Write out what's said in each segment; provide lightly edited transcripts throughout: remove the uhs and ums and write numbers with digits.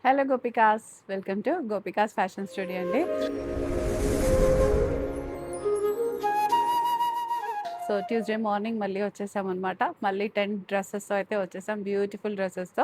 Hello gopikas, welcome to gopikas fashion studio అండి. So Tuesday morning మళ్ళీ వచ్చేసామన్నమాట. మళ్ళీ 10 డ్రెస్సెస్తో అయితే వచ్చేసాం. బ్యూటిఫుల్ డ్రెస్సెస్తో.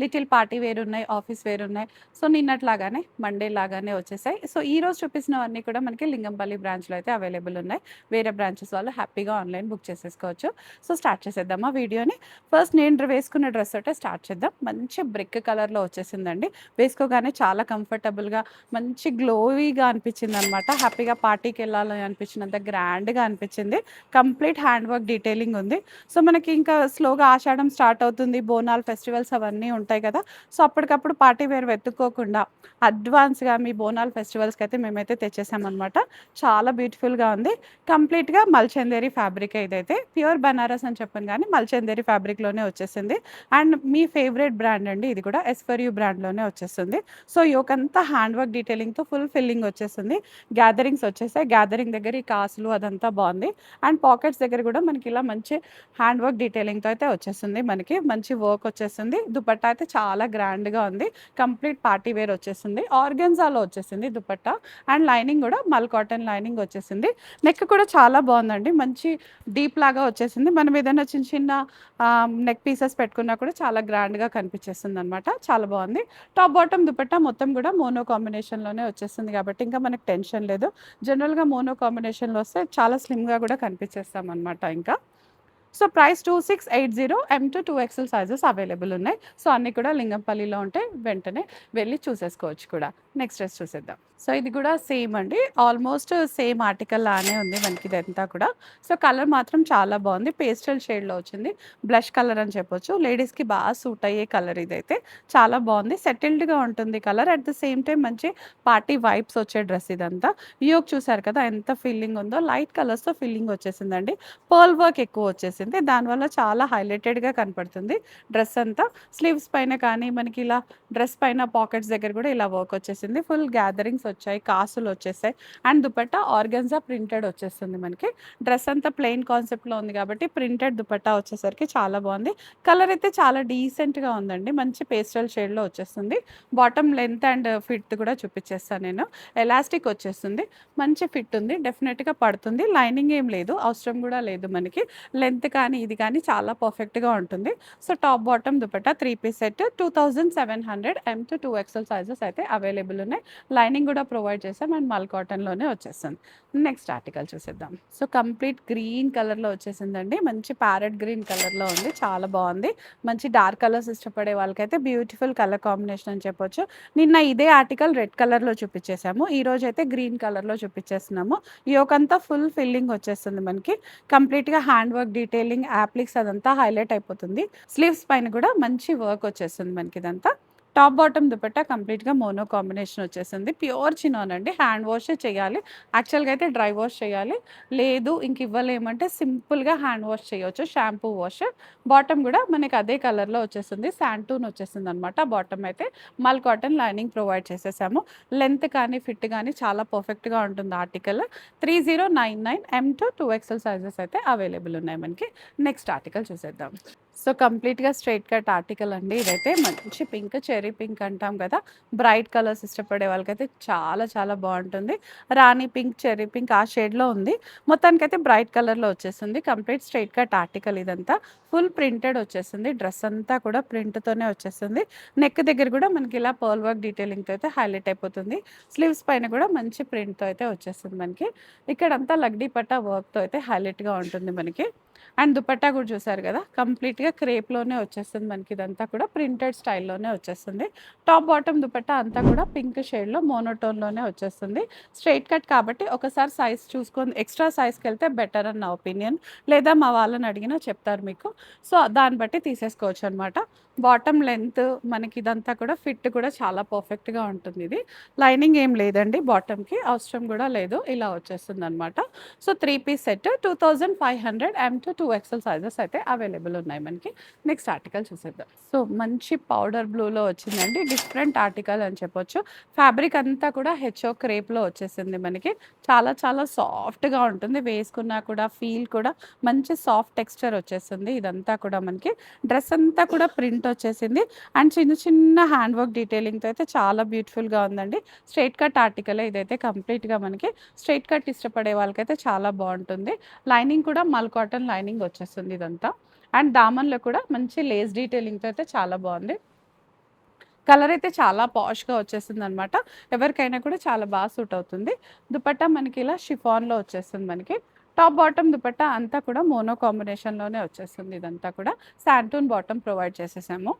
లిటిల్ పార్టీ వేర్ ఉన్నాయి, ఆఫీస్ వేర్ ఉన్నాయి. సో నిన్నట్లాగానే మండే లాగానే వచ్చేసాయి. సో ఈరోజు చూపిస్తున్నవన్నీ కూడా మనకి లింగంపల్లి బ్రాంచ్లో అయితే అవైలబుల్ ఉన్నాయి. వేరే బ్రాంచెస్ వాళ్ళు హ్యాపీగా ఆన్లైన్ బుక్ చేసేసుకోవచ్చు. సో స్టార్ట్ చేసేద్దామా వీడియోని. ఫస్ట్ నేను వేసుకున్న డ్రెస్ అయితే స్టార్ట్ చేద్దాం. మంచి బ్రిక్ కలర్లో వచ్చేసిందండి. వేసుకోగానే చాలా కంఫర్టబుల్గా మంచి గ్లోవీగా అనిపించింది అనమాట. హ్యాపీగా పార్టీకి వెళ్ళాలని అనిపించినంత గ్రాండ్గా అనిపించింది. కంప్లీట్ హ్యాండ్ వర్క్ డీటెయిలింగ్ ఉంది. సో మనకి ఇంకా స్లోగా ఆషాఢం స్టార్ట్ అవుతుంది, బోనాలు ఫెస్టివల్స్ అవన్నీ ఉంటాయి కదా. సో అప్పటికప్పుడు పార్టీ వేర్ వెతుక్కోకుండా అడ్వాన్స్గా మీ బోనాల్ ఫెస్టివల్స్కి అయితే మేమైతే తెచ్చేసామన్నమాట. చాలా బ్యూటిఫుల్గా ఉంది. కంప్లీట్గా మల్చందేరి ఫ్యాబ్రిక్, ఇదైతే ప్యూర్ బనారస్ అని చెప్పాను కానీ మల్చందేరి ఫ్యాబ్రిక్లోనే వచ్చేసింది. అండ్ మీ ఫేవరెట్ బ్రాండ్ అండి, ఇది కూడా ఎస్ఫర్యూ బ్రాండ్లోనే వచ్చేస్తుంది. సో యోకంతా హ్యాండ్ వర్క్ డీటెయిలింగ్తో ఫుల్ ఫిల్లింగ్ వచ్చేసింది. గ్యాదరింగ్స్ వచ్చేసాయి. గ్యాదరింగ్ దగ్గర ఈ కాసులు అదంతా బాగుంది. అండ్ పాకెట్స్ దగ్గర కూడా మనకి ఇలా మంచి హ్యాండ్ వర్క్ డీటెయిలింగ్తో అయితే వచ్చేసింది. మనకి మంచి వర్క్ వచ్చేసింది. దుపట్టా అయితే చాలా గ్రాండ్గా ఉంది. కంప్లీట్ పార్టీ వేర్ వచ్చేసింది. ఆర్గెన్జాలో వచ్చేసింది దుపట్టా. అండ్ లైనింగ్ కూడా మల్ కాటన్ లైనింగ్ వచ్చేసింది. నెక్ కూడా చాలా బాగుందండి. మంచి డీప్ లాగా వచ్చేసింది. మనం ఏదైనా చిన్న చిన్న నెక్ పీసెస్ పెట్టుకున్నా కూడా చాలా గ్రాండ్గా కనిపించేస్తుంది అనమాట. చాలా బాగుంది. టాప్ బాటమ్ దుపట్టా మొత్తం కూడా మోనో కాంబినేషన్లోనే వచ్చేస్తుంది కాబట్టి ఇంకా మనకు టెన్షన్ లేదు. జనరల్గా మోనో కాంబినేషన్లో వస్తే చాలా స్లిమ్గా కూడా కనిపించేస్తాం అనమాట. ఇంకా so price 2680, M to 2XL sizes available ఉన్నాయి. సో అన్నీ కూడా లింగంపల్లిలో ఉంటే వెంటనే వెళ్ళి చూసేసుకోవచ్చు కూడా. నెక్స్ట్ డ్రెస్ చూసేద్దాం. సో ఇది కూడా సేమ్ అండి, ఆల్మోస్ట్ సేమ్ ఆర్టికల్ లానే ఉంది మనకి ఇదంతా కూడా. సో కలర్ మాత్రం చాలా బాగుంది. పేస్టల్ షేడ్లో వచ్చింది. బ్లష్ కలర్ అని చెప్పొచ్చు. లేడీస్కి బాగా సూట్ అయ్యే కలర్ ఇదైతే. చాలా బాగుంది. సెటిల్డ్గా ఉంటుంది colour. At the same time మంచి పార్టీ వైబ్స్ వచ్చే డ్రెస్ ఇదంతా. యోక్ చూసారు కదా ఎంత ఫిల్లింగ్ ఉందో. లైట్ కలర్స్తో ఫిల్లింగ్ వచ్చేసిందండి. పర్ల్ వర్క్ ఎక్కువ వచ్చేసింది. దానివల్ల చాలా హైలైటెడ్గా కనపడుతుంది డ్రెస్ అంతా. స్లీవ్స్ పైన కానీ మనకి ఇలా డ్రెస్ పైన పాకెట్స్ దగ్గర కూడా ఇలా వర్క్ వచ్చేసింది. ఫుల్ గ్యాదరింగ్స్ వచ్చాయి, కాసులు వచ్చేసాయి. అండ్ దుపట్టా ఆర్గన్జా ప్రింటెడ్ వచ్చేస్తుంది మనకి. డ్రెస్ అంతా ప్లెయిన్ కాన్సెప్ట్లో ఉంది కాబట్టి ప్రింటెడ్ దుపట్టా వచ్చేసరికి చాలా బాగుంది. కలర్ అయితే చాలా డీసెంట్గా ఉందండి. మంచి పేస్టల్ షేడ్లో వచ్చేస్తుంది. బాటమ్ లెంత్ అండ్ ఫిట్ కూడా చూపించేస్తాను నేను. ఎలాస్టిక్ వచ్చేస్తుంది. మంచి ఫిట్ ఉంది. డెఫినెట్గా పడుతుంది. లైనింగ్ ఏం లేదు, అవసరం కూడా లేదు మనకి. లెంత్ కానీ ఇది కానీ చాలా పర్ఫెక్ట్గా ఉంటుంది. So top bottom dupatta 3 piece set 2700, M to 2XL sizes అయితే అవైలబుల్ ఉన్నాయి. లైనింగ్ కూడా ప్రొవైడ్ చేసాం అండ్ మల్ కాటన్లోనే వచ్చేస్తుంది. నెక్స్ట్ ఆర్టికల్ చూసేద్దాం. సో కంప్లీట్ గ్రీన్ కలర్లో వచ్చేసిందండి. మంచి ప్యారెట్ గ్రీన్ కలర్లో ఉంది. చాలా బాగుంది. మంచి డార్క్ కలర్స్ ఇష్టపడే వాళ్ళకైతే బ్యూటిఫుల్ కలర్ కాంబినేషన్ అని చెప్పొచ్చు. నిన్న ఇదే ఆర్టికల్ రెడ్ కలర్లో చూపించేసాము. ఈరోజు అయితే గ్రీన్ కలర్లో చూపించేస్తున్నాము. యోకంతా ఫుల్ ఫిల్లింగ్ వచ్చేస్తుంది మనకి. కంప్లీట్గా హ్యాండ్ వర్క్ డీటెయిలింగ్, యాప్లిక్స్ అదంతా హైలైట్ అయిపోతుంది. స్లీవ్స్ పైన కూడా మంచి వర్క్ వచ్చేస్తుంది మనకి ఇదంతా. టాప్ బాటమ్ దుపట్టా కంప్లీట్గా మోనో కాంబినేషన్ వచ్చేసింది. ప్యూర్ చినాన్ అండి. హ్యాండ్ వాష్ చేయాలి. యాక్చువల్గా అయితే డ్రై వాష్ చేయాలి. లేదు ఇంక ఇవ్వలేమంటే సింపుల్గా హ్యాండ్ వాష్ చేయొచ్చు, షాంపూ వాష్. బాటమ్ కూడా మనకి అదే కలర్లో వచ్చేస్తుంది. శాంటూన్ వచ్చేసింది అనమాట. బాటమ్ అయితే మల్ కాటన్ లైనింగ్ ప్రొవైడ్ చేసేసాము. లెంత్ కానీ ఫిట్ కానీ చాలా పర్ఫెక్ట్గా ఉంటుంది article. 3099, M to 2XL sizes అయితే అవైలబుల్ ఉన్నాయి మనకి. నెక్స్ట్ ఆర్టికల్ చూసేద్దాం. సో కంప్లీట్గా స్ట్రైట్ కట్ ఆర్టికల్ అండి ఇదైతే. మంచి పింక్, చెరీ పింక్ అంటాం కదా, బ్రైట్ కలర్స్ ఇష్టపడే వాళ్ళకైతే చాలా చాలా బాగుంటుంది. రాణి పింక్, చెరీ పింక్ ఆ షేడ్లో ఉంది. మొత్తానికైతే బ్రైట్ కలర్లో వచ్చేస్తుంది. కంప్లీట్ స్ట్రైట్ కట్ ఆర్టికల్ ఇదంతా. ఫుల్ ప్రింటెడ్ వచ్చేసింది. డ్రెస్ అంతా కూడా ప్రింట్తోనే వచ్చేస్తుంది. నెక్ దగ్గర కూడా మనకి ఇలా పర్ల్ వర్క్ డీటెయిలింగ్తో అయితే హైలైట్ అయిపోతుంది. స్లీవ్స్ పైన కూడా మంచి ప్రింట్తో అయితే వచ్చేస్తుంది మనకి. ఇక్కడంతా లగ్డీ పట్టా వర్క్తో అయితే హైలైట్గా ఉంటుంది మనకి. అండ్ దుపట్టా కూడా చూసారు కదా, కంప్లీట్గా క్రేప్లోనే వచ్చేస్తుంది మనకి. ఇదంతా కూడా ప్రింటెడ్ స్టైల్లోనే వచ్చేస్తుంది. టాప్ బాటమ్ దుపట్టా అంతా కూడా పింక్ షేడ్లో మోనోటోన్లోనే వచ్చేస్తుంది. స్ట్రైట్ కట్ కాబట్టి ఒకసారి సైజ్ చూసుకొని ఎక్స్ట్రా సైజ్కి వెళ్తే బెటర్ అని నా ఒపీనియన్. లేదా మా వాళ్ళని అడిగినా చెప్తారు మీకు. సో దాన్ని బట్టి తీసేసుకోవచ్చు అనమాట. బాటమ్ లెంత్ మనకి ఇదంతా కూడా ఫిట్ కూడా చాలా పర్ఫెక్ట్గా ఉంటుంది. ఇది లైనింగ్ ఏం లేదండి, బాటమ్కి అవసరం కూడా లేదు. ఇలా వచ్చేస్తుంది అనమాట. So 3 piece set 2500, M M to 2 XL sizes అయితే అవైలబుల్ ఉన్నాయి మనకి. నెక్స్ట్ ఆర్టికల్ చూసేద్దాం. సో మంచి పౌడర్ బ్లూలో వచ్చిందండి. డిఫరెంట్ ఆర్టికల్ అని చెప్పొచ్చు. ఫ్యాబ్రిక్ అంతా కూడా హెచ్ఓ క్రేప్‌లో వచ్చేసింది మనకి. చాలా చాలా సాఫ్ట్‌గా ఉంటుంది. వేసుకున్నా కూడా ఫీల్ కూడా మంచి సాఫ్ట్ టెక్స్చర్ వచ్చేస్తుంది. ఇదంతా కూడా మనకి డ్రెస్ అంతా కూడా ప్రింట్ వచ్చేసింది. అండ్ చిన్న చిన్న హ్యాండ్ వర్క్ డీటెయిలింగ్‌తో అయితే చాలా బ్యూటిఫుల్‌గా ఉందండి. స్ట్రెయిట్ కట్ ఆర్టికలే ఇదైతే కంప్లీట్‌గా మనకి. స్ట్రెయిట్ కట్ ఇష్టపడే వాళ్ళకైతే చాలా బావుంటుంది. లైనింగ్ కూడా మల్ కాటన్ లైనింగ్ వచ్చేస్తుంది ఇదంతా. అండ్ దామన్‌లో కూడా మంచి లేస్ డీటెయిలింగ్‌తో అయితే చాలా బావుంది. కలర్ అయితే చాలా పాష్‌గా వచ్చేసిందనమాట. ఎవరికైనా కూడా చాలా సూట్ అవుతుంది. దుపట్టా మనకి ఇలా షిఫాన్‌లో వచ్చేస్తుంది మనకి. టాప్ బాటమ్ దుపట్టా అంతా కూడా మోనో కాంబినేషన్‌లోనే వచ్చేస్తుంది ఇదంతా కూడా. శాంటూన్ బాటమ్ ప్రొవైడ్ చేసేసాము.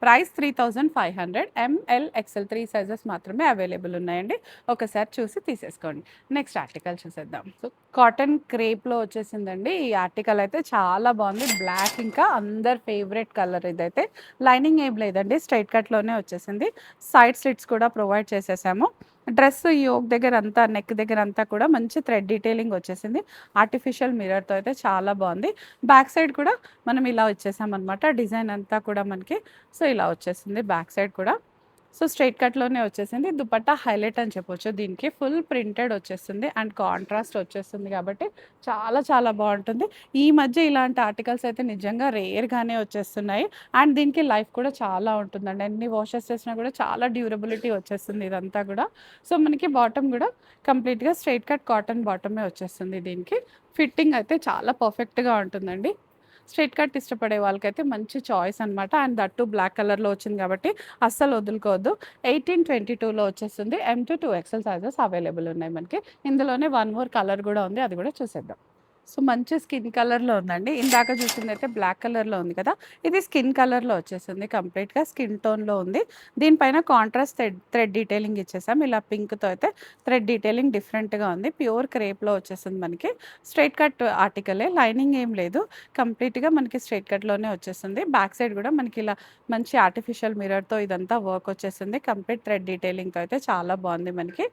ప్రైస్ 3500. ఎంఎల్, ఎక్స్ఎల్ 3 సైజెస్ మాత్రమే అవైలబుల్ ఉన్నాయండి. ఒకసారి చూసి తీసేసుకోండి. నెక్స్ట్ ఆర్టికల్ చూసేద్దాం. సో కాటన్ క్రేప్‌లో వచ్చేసిందండి. ఈ ఆర్టికల్ అయితే చాలా బాగుంది. బ్లాక్ ఇంకా అందరి ఫేవరెట్ కలర్ ఇదైతే. లైనింగ్ ఏం లేదండి. స్ట్రెయిట్ కట్‌లోనే వచ్చేసింది. సైడ్ స్లిట్స్ కూడా ప్రొవైడ్ చేసేసాము. డ్రెస్ యోక్ దగ్గర అంతా, నెక్ దగ్గర అంతా కూడా మంచి థ్రెడ్ డీటెయిలింగ్ వచ్చేసింది. ఆర్టిఫిషియల్ మిర్రర్‌తో అయితే చాలా బాగుంది. బ్యాక్ సైడ్ కూడా మనం ఇలా ఇచ్చేసామనమాట. డిజైన్ అంతా కూడా మనకి సో ఇలా వచ్చేసింది బ్యాక్ సైడ్ కూడా. సో స్ట్రెయిట్ కట్‌లోనే వచ్చేసింది. దుపట్టా హైలైట్ అని చెప్పొచ్చు. దీనికి ఫుల్ ప్రింటెడ్ వచ్చేస్తుంది అండ్ కాంట్రాస్ట్ వచ్చేస్తుంది కాబట్టి చాలా చాలా బాగుంటుంది. ఈ మధ్య ఇలాంటి ఆర్టికల్స్ అయితే నిజంగా రేర్‌గానే వచ్చేస్తున్నాయి. అండ్ దీనికి లైఫ్ కూడా చాలా ఉంటుందండి. ఎన్ని వాషెస్ చేసినా కూడా చాలా డ్యూరబిలిటీ వచ్చేస్తుంది ఇదంతా కూడా. సో మనకి బాటమ్ కూడా కంప్లీట్‌గా స్ట్రెయిట్ కట్ కాటన్ బాటమే వచ్చేస్తుంది దీనికి. ఫిట్టింగ్ అయితే చాలా పర్ఫెక్ట్‌గా ఉంటుందండి. స్ట్రెయిట్ కట్ ఇష్టపడే వాళ్ళకైతే మంచి చాయిస్ అనమాట. అండ్ దట్ బ్లాక్ కలర్‌లో వచ్చింది కాబట్టి అస్సలు వదులుకోవద్దు. 1822లో వచ్చేస్తుంది. M to 2 XL sizes available ఉన్నాయి మనకి. ఇందులోనే వన్ మోర్ కలర్ కూడా ఉంది. అది కూడా చూసేద్దాం. సో మంచి స్కిన్ కలర్‌లో ఉందండి. ఇందాక చూసిందైతే బ్లాక్ కలర్‌లో ఉంది కదా! ఇది స్కిన్ కలర్‌లో వచ్చేసింది. కంప్లీట్‌గా స్కిన్ టోన్‌లో ఉంది. దీనిపైన కాంట్రాస్ట్ థ్రెడ్ డీటెయిలింగ్ ఇచ్చేసాం. ఇలా పింక్‌తో అయితే థ్రెడ్ డీటెయిలింగ్ డిఫరెంట్‌గా ఉంది. ప్యూర్ క్రేప్‌లో వచ్చేసింది మనకి. Straight cut ఆర్టికలే. లైనింగ్ ఏం లేదు. కంప్లీట్‌గా మనకి స్ట్రెయిట్ కట్‌లోనే వచ్చేసింది. బ్యాక్ సైడ్ కూడా మనకి ఇలా మంచి ఆర్టిఫిషియల్ మిర్రర్‌తో ఇదంతా వర్క్ వచ్చేసింది. కంప్లీట్ థ్రెడ్ డీటెయిలింగ్‌తో అయితే చాలా బాగుంది మనకి.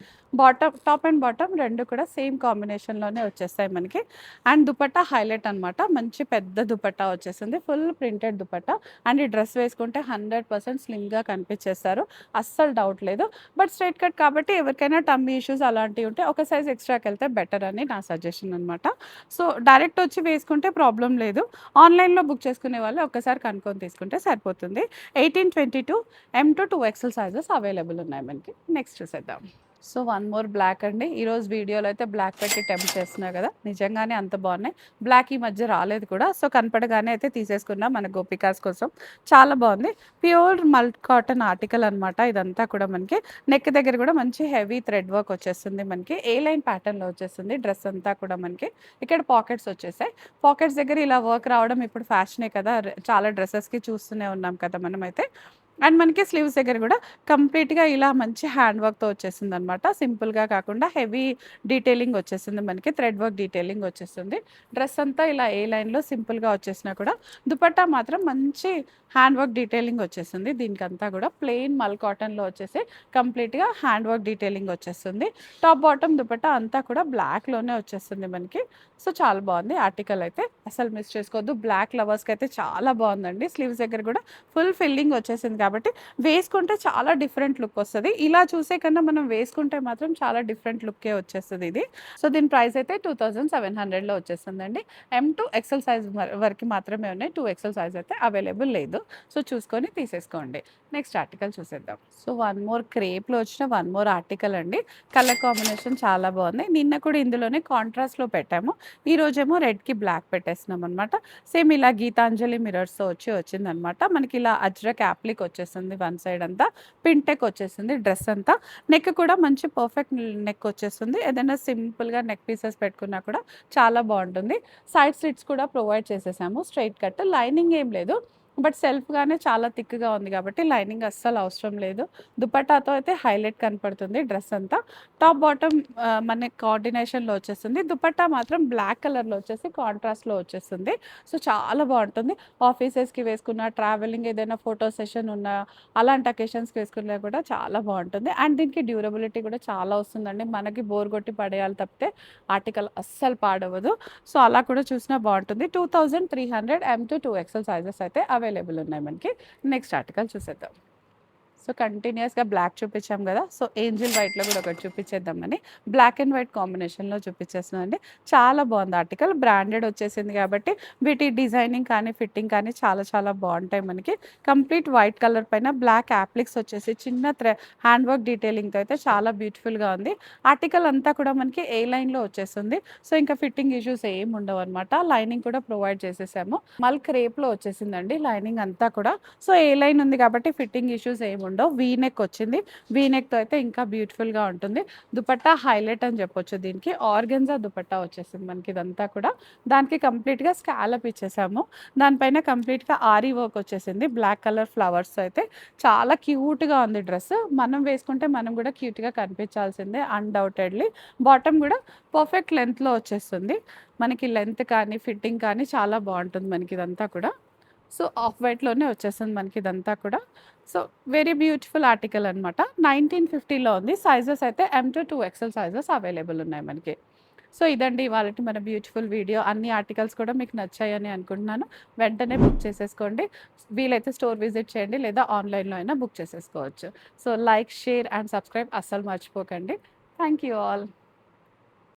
టాప్ అండ్ బాటమ్ 2 కూడా సేమ్ కాంబినేషన్‌లోనే వచ్చేస్తాయి మనకి. అండ్ దుపట్టా హైలైట్ అనమాట. మంచి పెద్ద దుపట్టా వచ్చేసింది. Full printed dupatta. అండ్ ఈ డ్రెస్ వేసుకుంటే 100% స్లిమ్‌గా కనిపించేస్తారు. అస్సలు డౌట్ లేదు. బట్ స్ట్రెయిట్ కట్ కాబట్టి ఎవరికైనా టమ్మీ ఇష్యూస్ అలాంటివి ఉంటే ఒక సైజ్ ఎక్స్ట్రాకెళ్తే బెటర్ అని నా సజెషన్ అనమాట. సో డైరెక్ట్ వచ్చి వేసుకుంటే ప్రాబ్లమ్ లేదు. ఆన్‌లైన్‌లో బుక్ చేసుకునే వాళ్ళు ఒక్కసారి కనుక్కొని తీసుకుంటే సరిపోతుంది. 1822 M to 2 XL sizes available ఉన్నాయి మనకి. నెక్స్ట్ చూసేద్దాం. సో వన్ మోర్ బ్లాక్ అండి. ఈరోజు వీడియోలో అయితే బ్లాక్ పెట్టి టెంప్ట్ చేస్తున్నా కదా! నిజంగానే అంత బాగున్నాయి. బ్లాక్ ఈ మధ్య రాలేదు కూడా. సో కనపడగానే అయితే తీసేసుకున్నా మన గోపికాస్ కోసం. చాలా బాగుంది. ప్యూర్ మల్ కాటన్ ఆర్టికల్ అనమాట ఇదంతా కూడా మనకి. నెక్ దగ్గర కూడా మంచి హెవీ థ్రెడ్ వర్క్ వచ్చేస్తుంది మనకి. ఏ లైన్ ప్యాటర్న్‌లో వచ్చేస్తుంది డ్రెస్ అంతా కూడా మనకి. ఇక్కడ పాకెట్స్ వచ్చేసాయి. పాకెట్స్ దగ్గర ఇలా వర్క్ రావడం ఇప్పుడు ఫ్యాషనే కదా! చాలా డ్రెసెస్‌కి చూస్తూనే ఉన్నాం కదా మనమైతే. అండ్ మనకి స్లీవ్స్ దగ్గర కూడా కంప్లీట్‌గా ఇలా మంచి హ్యాండ్ వర్క్‌తో వచ్చేసిందనమాట. సింపుల్‌గా కాకుండా హెవీ డీటెయిలింగ్ వచ్చేసింది మనకి. థ్రెడ్ వర్క్ డీటెయిలింగ్ వచ్చేస్తుంది. డ్రెస్ అంతా ఇలా ఏ లైన్‌లో సింపుల్‌గా వచ్చేసినా కూడా దుపట్టా మాత్రం మంచి హ్యాండ్ వర్క్ డీటెయిలింగ్ వచ్చేసింది. దీనికంతా కూడా ప్లెయిన్ మల్ కాటన్‌లో వచ్చేసి కంప్లీట్‌గా హ్యాండ్ వర్క్ డీటెయిలింగ్ వచ్చేస్తుంది. టాప్ బాటమ్ దుపట్టా అంతా కూడా బ్లాక్‌లోనే వచ్చేస్తుంది మనకి. సో చాలా బాగుంది ఆర్టికల్ అయితే. అసలు మిస్ చేసుకోవద్దు. బ్లాక్ లవర్స్‌కి అయితే చాలా బాగుందండి. స్లీవ్స్ దగ్గర కూడా ఫుల్ ఫిల్లింగ్ వచ్చేసింది కాబట్టి వేసుకుంటే చాలా డిఫరెంట్ లుక్ వస్తది. ఇలా చూసే కన్నా మనం వేసుకుంటే మాత్రం చాలా డిఫరెంట్ లుక్కే వచ్చేస్తది ఇది. సో దీని ప్రైస్ అయితే 2700లో వచ్చేస్తుందండి. M to ఎక్సెల్ సైజ్ వరకు మాత్రమే ఉన్నాయి. 2 ఎక్సెల్ సైజ్ అయితే అవైలబుల్ లేదు. సో చూసుకొని తీసేసుకోండి. నెక్స్ట్ ఆర్టికల్ చూసేద్దాం. సో వన్ మోర్ క్రేప్‌లో వచ్చిన వన్ మోర్ ఆర్టికల్ అండి. కలర్ కాంబినేషన్ చాలా బాగుంది. నిన్న కూడా ఇందులోనే కాంట్రాస్ట్‌లో పెట్టాము. ఈరోజేమో రెడ్‌కి బ్లాక్ పెట్టేస్తున్నాం అనమాట. సేమ్ ఇలా గీతాంజలి మిర్రర్స్‌తో వచ్చిందనమాట. మనకి ఇలా అజ్రక్ యాప్లిక్ వచ్చేస్తుంది వన్ సైడ్ అంతా. పింటెక్ వచ్చేసింది డ్రెస్ అంతా. నెక్ కూడా మంచి పర్ఫెక్ట్ నెక్ వచ్చేస్తుంది. ఏదైనా సింపుల్‌గా నెక్ పీసెస్ పెట్టుకున్నా కూడా చాలా బాగుంటుంది. సైడ్ స్లిట్స్ కూడా ప్రొవైడ్ చేసేసాము. Straight cut. లైనింగ్ ఏం లేదు. బట్ సెల్ఫ్‌గానే చాలా థిక్‌గా ఉంది కాబట్టి లైనింగ్ అస్సలు అవసరం లేదు. దుపట్టాతో అయితే హైలైట్ కనపడుతుంది డ్రెస్ అంతా. టాప్ బాటమ్ మనకి కోఆర్డినేషన్‌లో వచ్చేస్తుంది. దుపట్టా మాత్రం బ్లాక్ కలర్‌లో వచ్చేసి కాంట్రాస్ట్‌లో వచ్చేస్తుంది. సో, చాలా బావుంటుంది. ఆఫీసెస్‌కి వేసుకున్న, ట్రావెలింగ్ ఏదైనా ఫోటో సెషన్ ఉన్నా, అలాంటి అకేషన్స్‌కి వేసుకున్నా కూడా చాలా బావుంటుంది. అండ్ దీనికి డ్యూరబిలిటీ కూడా చాలా వస్తుందండి. మనకి బోర్ కొట్టి పడేయాలి తప్పితే ఆర్టికల్ అస్సలు పాడవదు. సో, అలా కూడా చూసినా బావుంటుంది. 2300 M-2 ఎక్సెల్ సైజెస్ అయితే అవైలబుల్ ఉన్నాయి మనకి. నెక్స్ట్ ఆర్టికల్ చూసేద్దాం. సో, కంటిన్యూయస్‌గా బ్లాక్ చూపించాం గదా! సో, ఏంజిల్ వైట్‌లో గూడా ఒకటి చూపించేద్దామని బ్లాక్ అండ్ వైట్ కాంబినేషన్‌లో చూపించేస్తున్నానండి. చాలా బావుంది ఆర్టికల్. బ్రాండెడ్ వచ్చేసింది గాబట్టి వీటి డిజైనింగ్ కానీ, ఫిట్టింగ్ కానీ చాలా చాలా బావుంటాయి మనకి. కంప్లీట్ వైట్ కలర్ పైన బ్లాక్ యాప్లిక్స్ వచ్చేసి చిన్న హ్యాండ్ వర్క్ డీటెయిలింగ్‌తో అయితే చాలా బ్యూటిఫుల్‌గా ఉంది. ఆర్టికల్ అంతా కూడా మనకి ఏ లైన్‌లో వచ్చేస్తుంది. సో, ఇంకా ఫిట్టింగ్ ఇష్యూస్ ఏమి ఉండవనమాట. లైనింగ్ కూడా ప్రొవైడ్ చేసేసాము. మల్ క్రేప్‌లో వచ్చేసిందండి లైనింగ్ అంతా కూడా. సో, ఏ లైన్ ఉంది కాబట్టి ఫిట్టింగ్ ఇష్యూస్ ఏమి ఉండవు. వీ నెక్ వచ్చింది. వీ నెక్‌తో అయితే ఇంకా బ్యూటిఫుల్‌గా ఉంటుంది. దుపట్టా హైలైట్ అని చెప్పొచ్చు దీనికి. ఆర్గెన్జా దుపట్టా వచ్చేసింది మనకి ఇదంతా కూడా. దానికి కంప్లీట్‌గా స్కాలప్ ఇచ్చేసాము. దానిపైన కంప్లీట్‌గా ఆరీ వర్క్ వచ్చేసింది. బ్లాక్ కలర్ ఫ్లవర్స్‌తో అయితే చాలా క్యూట్‌గా ఉంది డ్రెస్. మనం వేసుకుంటే మనం కూడా క్యూట్‌గా కనిపించాల్సిందే అన్‌డౌటెడ్‌లీ. బాటమ్ కూడా పర్ఫెక్ట్ లెంగ్త్‌లో వచ్చేస్తుంది. మనకి లెంగ్త్ కానీ, ఫిట్టింగ్ కానీ చాలా బావుంటుంది మనకి ఇదంతా కూడా. సో, ఆఫ్ వైట్‌లోనే వచ్చేస్తుంది మనకి ఇదంతా కూడా. సో, వెరీ బ్యూటిఫుల్ ఆర్టికల్ అనమాట. 1950లో ఉంది. సైజెస్ అయితే M-2 ఎక్సెల్ సైజెస్ అవైలబుల్ ఉన్నాయి మనకి. సో, ఇదండి ఇవాళటి మన బ్యూటిఫుల్ వీడియో. అన్ని ఆర్టికల్స్ కూడా మీకు నచ్చాయని అనుకుంటున్నాను. వెంటనే బుక్ చేసేసుకోండి. వీలైతే స్టోర్ విజిట్ చేయండి లేదా ఆన్‌లైన్‌లో అయినా బుక్ చేసేసుకోవచ్చు. So, like, share and subscribe అస్సలు మర్చిపోకండి. Thank you all.